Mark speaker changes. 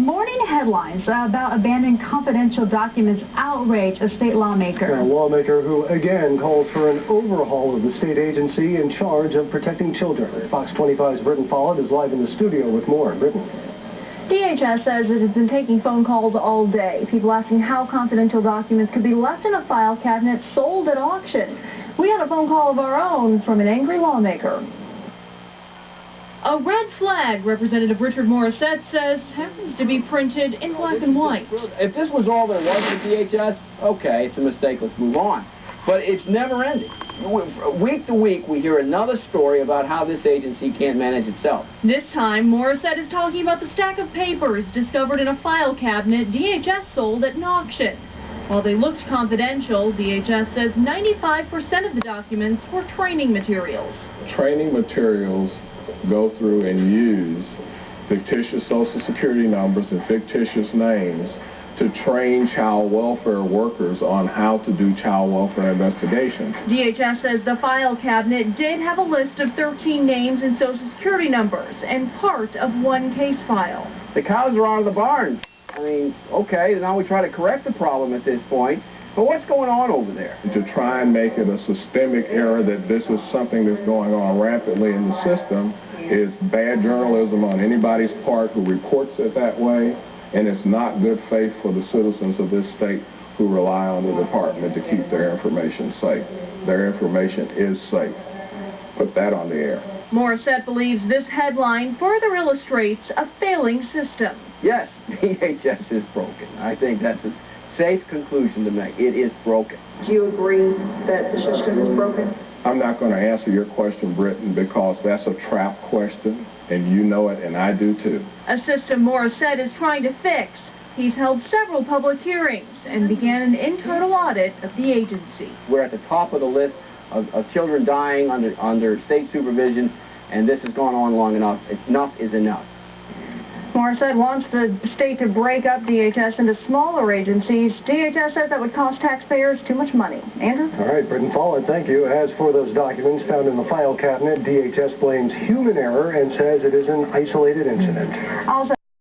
Speaker 1: Morning headlines about abandoned confidential documents outrage a state lawmaker.
Speaker 2: A lawmaker who again calls for an overhaul of the state agency in charge of protecting children. Fox 25's Britton Follett is live in the studio with more. Britton.
Speaker 1: DHS says it has been taking phone calls all day. People asking how confidential documents could be left in a file cabinet sold at auction. We had a phone call of our own from an angry lawmaker. A red flag, Representative Richard Morissette says, happens to be printed in black and white.
Speaker 3: If this was all there was with DHS, okay, it's a mistake, let's move on. But it's never ending. Week to week, we hear another story about how this agency can't manage itself.
Speaker 1: This time, Morissette is talking about the stack of papers discovered in a file cabinet DHS sold at an auction. While they looked confidential, DHS says 95% of the documents were training materials.
Speaker 4: Training materials go through and use fictitious social security numbers and fictitious names to train child welfare workers on how to do child welfare investigations.
Speaker 1: DHS says the file cabinet did have a list of 13 names and social security numbers and part of one case file.
Speaker 3: The cows are out of the barn. I mean, okay, now we try to correct the problem at this point, but what's going on over there?
Speaker 4: To try and make it a systemic error that this is something that's going on rapidly in the system is bad journalism on anybody's part who reports it that way, and it's not good faith for the citizens of this state who rely on the department to keep their information safe. Their information is safe. Put that on the air.
Speaker 1: Morissette believes this headline further illustrates a failing system.
Speaker 3: Yes, DHS is broken. I think that's a safe conclusion to make. It is broken.
Speaker 1: Do you agree that the system is broken?
Speaker 4: I'm not going to answer your question, Britton, because that's a trap question, and you know it, and I do too.
Speaker 1: A system Morissette is trying to fix. He's held several public hearings and began an internal audit of the agency.
Speaker 3: We're at the top of the list of children dying under state supervision, and this has gone on long enough. Enough is enough.
Speaker 1: Morissette wants the state to break up DHS into smaller agencies. DHS says that would cost taxpayers too much money. Andrew?
Speaker 2: All right, Britton Follett, thank you. As for those documents found in the file cabinet, DHS blames human error and says it is an isolated incident.
Speaker 1: Also